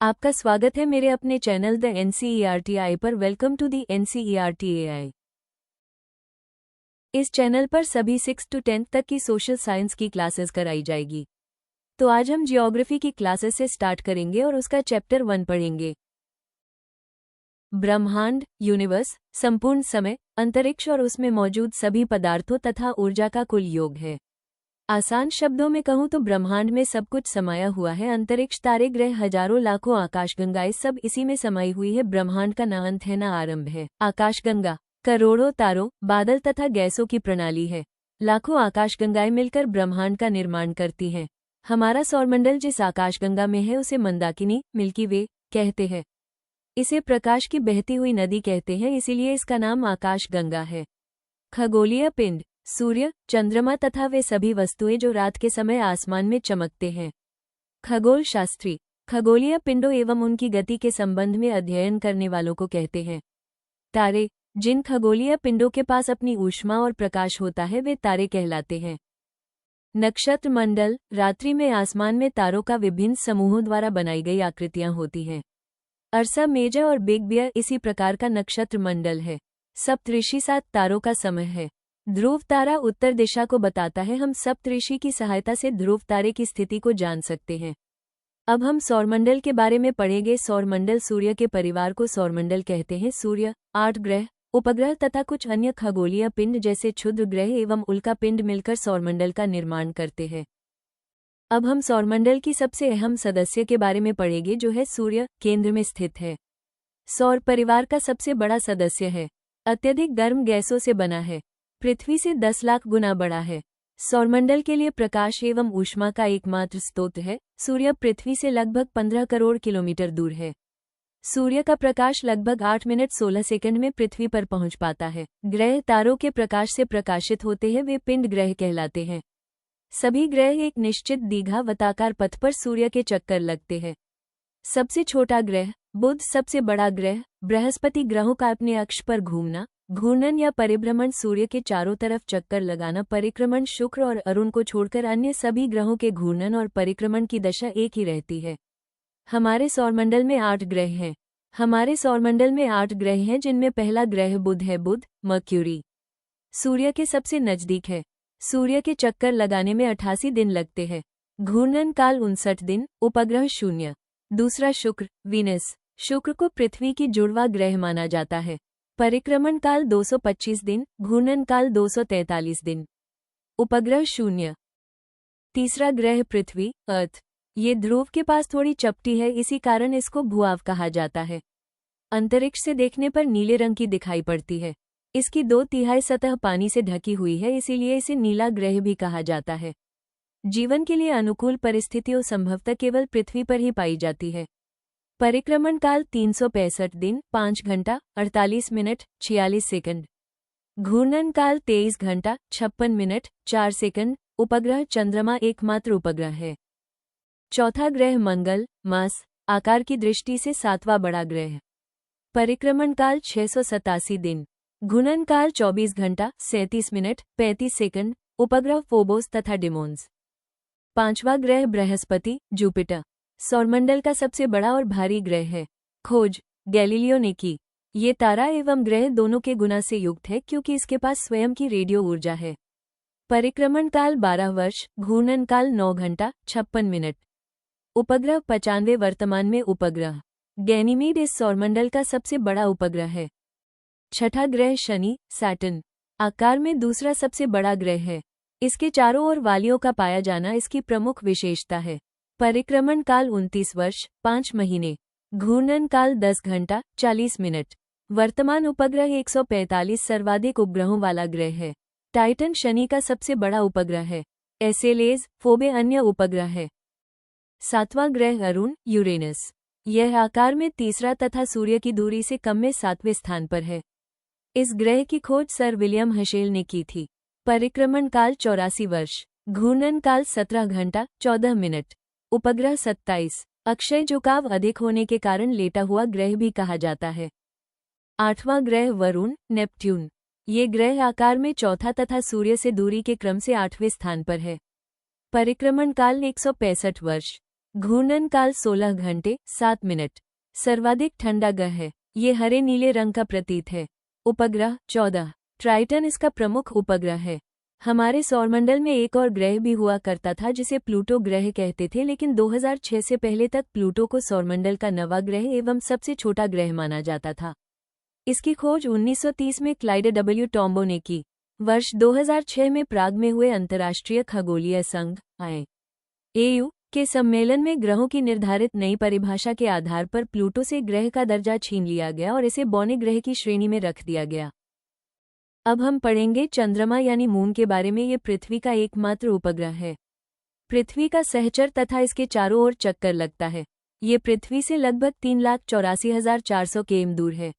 आपका स्वागत है मेरे अपने चैनल द NCERTI पर। Welcome to the NCERTI। इस चैनल पर सभी 6 to 10 तक की सोशल साइंस की क्लासेस कराई जाएगी। तो आज हम जियोग्राफी की क्लासेस से स्टार्ट करेंगे और उसका चैप्टर 1 पढ़ेंगे। ब्रह्मांड, यूनिवर्स, संपूर्ण समय, अंतरिक्ष और उसमें मौजूद सभी पदार्थों तथा ऊर्जा का कुल योग है। आसान शब्दों में कहूँ तो ब्रह्मांड में सब कुछ समाया हुआ है। अंतरिक्ष, तारे, ग्रह, हजारों लाखों आकाशगंगाएं सब इसी में समाई हुई है। ब्रह्मांड का ना अंत है ना आरंभ है। आकाशगंगा करोड़ों तारों, बादल तथा गैसों की प्रणाली है। लाखों आकाशगंगाएं मिलकर ब्रह्मांड का निर्माण करती हैं। हमारा सौरमंडल जिस आकाशगंगा में है उसे मंदाकिनी, मिल्की वे कहते हैं। इसे प्रकाश की बहती हुई नदी कहते हैं, इसीलिए इसका नाम आकाशगंगा है। खगोलीय पिंड सूर्य, चंद्रमा तथा वे सभी वस्तुएं जो रात के समय आसमान में चमकते हैं। खगोल शास्त्री खगोलीय पिंडों एवं उनकी गति के संबंध में अध्ययन करने वालों को कहते हैं। तारे जिन खगोलीय पिंडों के पास अपनी ऊष्मा और प्रकाश होता है वे तारे कहलाते हैं। नक्षत्र मंडल रात्रि में आसमान में तारों का विभिन्न समूहों द्वारा बनाई गई आकृतियां होती हैं। अर्सा मेजर और बिग बियर इसी प्रकार का नक्षत्र मंडल है। सप्तऋषि 7 तारों का समूह है। ध्रुव तारा उत्तर दिशा को बताता है। हम सप्तऋषि की सहायता से ध्रुव तारे की स्थिति को जान सकते हैं। अब हम सौरमंडल के बारे में पढ़ेंगे। सौरमंडल सूर्य के परिवार को सौरमंडल कहते हैं। सूर्य, 8 ग्रह, उपग्रह तथा कुछ अन्य खगोलीय पिंड जैसे क्षुद्र ग्रह एवं उल्का पिंड मिलकर सौरमंडल का निर्माण करते हैं। अब हम सौरमंडल की सबसे अहम सदस्य के बारे में पढ़ेंगे जो है सूर्य, केंद्र में स्थित है। सौर परिवार का सबसे बड़ा सदस्य है। अत्यधिक गर्म गैसों से बना है। पृथ्वी से 10 लाख गुना बड़ा है। सौरमंडल के लिए प्रकाश एवं ऊष्मा का एकमात्र स्रोत है। सूर्य पृथ्वी से लगभग 15 करोड़ किलोमीटर दूर है। सूर्य का प्रकाश लगभग 8 मिनट 16 सेकंड में पृथ्वी पर पहुंच पाता है। ग्रह तारों के प्रकाश से प्रकाशित होते हैं, वे पिंड ग्रह कहलाते हैं। सभी ग्रह एक निश्चित दीर्घावताकार पथ पर सूर्य के चक्कर लगते हैं। सबसे छोटा ग्रह बुध, सबसे बड़ा ग्रह बृहस्पति ग्रहों का अपने अक्ष पर घूमना, घूर्णन या परिभ्रमण, सूर्य के चारों तरफ चक्कर लगाना, परिक्रमण, शुक्र और अरुण को छोड़कर अन्य सभी ग्रहों के घूर्णन और परिक्रमण की दशा एक ही रहती है। हमारे सौरमंडल में 8 ग्रह हैं। हमारे सौरमंडल में 8 ग्रह हैं जिनमें पहला ग्रह बुध है। बुध मर्क्यूरी सूर्य के सबसे नजदीक है। सूर्य के चक्कर लगाने में 88 दिन लगते हैं। घूर्णन काल 59 दिन। उपग्रह 0। दूसरा शुक्र वीनस शुक्र को पृथ्वी की जुड़वा ग्रह माना जाता है। परिक्रमण काल 225 दिन। घूर्णन काल 243 दिन। उपग्रह 0। तीसरा ग्रह पृथ्वी अर्थ। ये ध्रुव के पास थोड़ी चपटी है, इसी कारण इसको भूआव कहा जाता है। अंतरिक्ष से देखने पर नीले रंग की दिखाई पड़ती है। इसकी 2/3 सतह पानी से ढकी हुई है, इसीलिए इसे नीला ग्रह भी कहा जाता है। जीवन के लिए अनुकूल परिस्थितियों संभवतः केवल पृथ्वी पर ही पाई जाती है। परिक्रमण काल 365 दिन, 5 घंटा 48 मिनट 46 सेकंड। घूर्णन काल 23 घंटा 56 मिनट 4 सेकंड। उपग्रह चंद्रमा एकमात्र उपग्रह है। चौथा ग्रह मंगल मास, आकार की दृष्टि से 7वां बड़ा ग्रह। परिक्रमण काल 687 दिन। घूर्णन काल 24 घंटा 37 मिनट 35 सेकंड। उपग्रह फोबोस तथा डिमोन्स। 5वां ग्रह बृहस्पति जुपिटर सौरमंडल का सबसे बड़ा और भारी ग्रह है। खोज गैलीलियो ने की। ये तारा एवं ग्रह दोनों के गुना से युक्त है क्योंकि इसके पास स्वयं की रेडियो ऊर्जा है। परिक्रमण काल 12 वर्ष। घूर्णन काल 9 घंटा 56 मिनट। उपग्रह 95 वर्तमान में उपग्रह गैनीमीड इस सौरमंडल का सबसे बड़ा उपग्रह है। छठा ग्रह शनि सैटर्न आकार में दूसरा सबसे बड़ा ग्रह है। इसके चारों ओर वालियों का पाया जाना इसकी प्रमुख विशेषता है। परिक्रमण काल 29 वर्ष 5 महीने। घूर्णन काल 10 घंटा 40 मिनट। वर्तमान उपग्रह 145 सर्वाधिक उपग्रहों वाला ग्रह है। टाइटन शनि का सबसे बड़ा उपग्रह है। एसेलेज फोबे अन्य उपग्रह है। 7वां ग्रह अरुण यूरेनस यह आकार में तीसरा तथा सूर्य की दूरी से कम में 7वें स्थान पर है। इस ग्रह की खोज सर विलियम हशेल ने की थी। परिक्रमण काल 84 वर्ष। घूर्णन काल 17 घंटा 14 मिनट। उपग्रह 27। अक्षय झुकाव अधिक होने के कारण लेटा हुआ ग्रह भी कहा जाता है। 8वां ग्रह वरुण नेपट्यून ये ग्रह आकार में चौथा तथा सूर्य से दूरी के क्रम से 8वें स्थान पर है। परिक्रमण काल 165 वर्ष। घूर्णन काल 16 घंटे 7 मिनट। सर्वाधिक ठंडा ग्रह है। ये हरे नीले रंग का प्रतीत है। उपग्रह 14। ट्राइटन इसका प्रमुख उपग्रह है। हमारे सौरमंडल में एक और ग्रह भी हुआ करता था जिसे प्लूटो ग्रह कहते थे, लेकिन 2006 से पहले तक प्लूटो को सौरमंडल का नवा ग्रह एवं सबसे छोटा ग्रह माना जाता था। इसकी खोज 1930 में क्लाइड डब्ल्यू टॉम्बो ने की। वर्ष 2006 में प्राग में हुए अंतर्राष्ट्रीय खगोलीय संघ (IAU) के सम्मेलन में ग्रहों की निर्धारित नई परिभाषा के आधार पर प्लूटो से ग्रह का दर्जा छीन लिया गया और इसे बौने ग्रह की श्रेणी में रख दिया गया। अब हम पढ़ेंगे चंद्रमा यानी मून के बारे में। ये पृथ्वी का एकमात्र उपग्रह है। पृथ्वी का सहचर तथा इसके चारों ओर चक्कर लगता है। ये पृथ्वी से लगभग 3,84,400 km दूर है।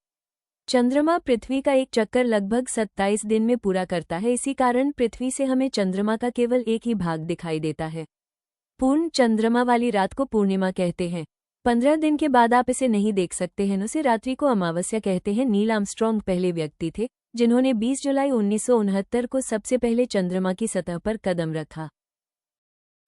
चंद्रमा पृथ्वी का एक चक्कर लगभग 27 दिन में पूरा करता है। इसी कारण पृथ्वी से हमें चंद्रमा का केवल एक ही भाग दिखाई देता है। पूर्ण चंद्रमा वाली रात को पूर्णिमा कहते हैं। 15 दिन के बाद आप इसे नहीं देख सकते हैं। उसे रात्रि को अमावस्या कहते हैं। नील आर्मस्ट्रॉन्ग पहले व्यक्ति थे जिन्होंने 20 जुलाई 1969 को सबसे पहले चंद्रमा की सतह पर कदम रखा।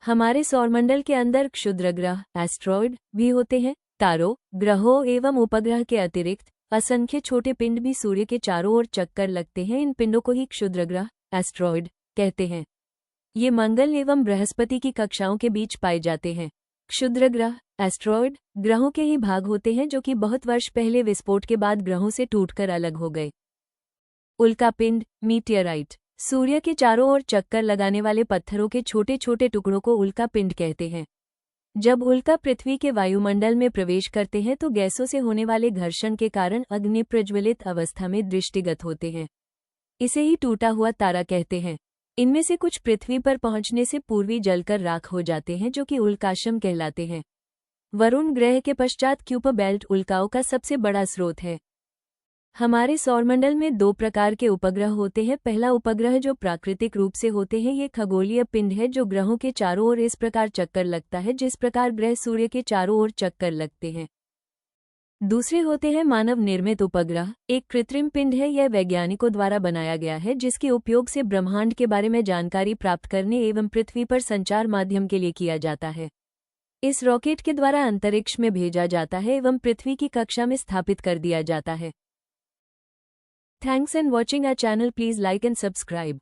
हमारे सौरमंडल के अंदर क्षुद्रग्रह एस्ट्रॉयड भी होते हैं। तारों, ग्रहों एवं उपग्रह के अतिरिक्त असंख्य छोटे पिंड भी सूर्य के चारों ओर चक्कर लगते हैं। इन पिंडों को ही क्षुद्रग्रह एस्ट्रॉयड कहते हैं। ये मंगल एवं बृहस्पति की कक्षाओं के बीच पाए जाते हैं। क्षुद्रग्रह एस्ट्रॉयड ग्रहों के ही भाग होते हैं जो कि बहुत वर्ष पहले विस्फोट के बाद ग्रहों से टूटकर अलग हो गए। उल्कापिंड मीटियोराइट सूर्य के चारों ओर चक्कर लगाने वाले पत्थरों के छोटे छोटे टुकड़ों को उल्कापिंड कहते हैं। जब उल्का पृथ्वी के वायुमंडल में प्रवेश करते हैं तो गैसों से होने वाले घर्षण के कारण अग्नि प्रज्वलित अवस्था में दृष्टिगत होते हैं। इसे ही टूटा हुआ तारा कहते हैं। इनमें से कुछ पृथ्वी पर पहुंचने से पूर्व जलकर राख हो जाते हैं जो कि उल्काशम कहलाते हैं। वरुण ग्रह के पश्चात क्यूपर बेल्ट उल्काओं का सबसे बड़ा स्रोत है। हमारे सौरमंडल में 2 प्रकार के उपग्रह होते हैं। पहला उपग्रह जो प्राकृतिक रूप से होते हैं, ये खगोलीय पिंड है जो ग्रहों के चारों ओर इस प्रकार चक्कर लगता है जिस प्रकार ग्रह सूर्य के चारों ओर चक्कर लगते हैं। दूसरे होते हैं मानव निर्मित उपग्रह। एक कृत्रिम पिंड है। यह वैज्ञानिकों द्वारा बनाया गया है जिसके उपयोग से ब्रह्मांड के बारे में जानकारी प्राप्त करने एवं पृथ्वी पर संचार माध्यम के लिए किया जाता है। इस रॉकेट के द्वारा अंतरिक्ष में भेजा जाता है एवं पृथ्वी की कक्षा में स्थापित कर दिया जाता है। Thanks and watching our channel. Please like and subscribe.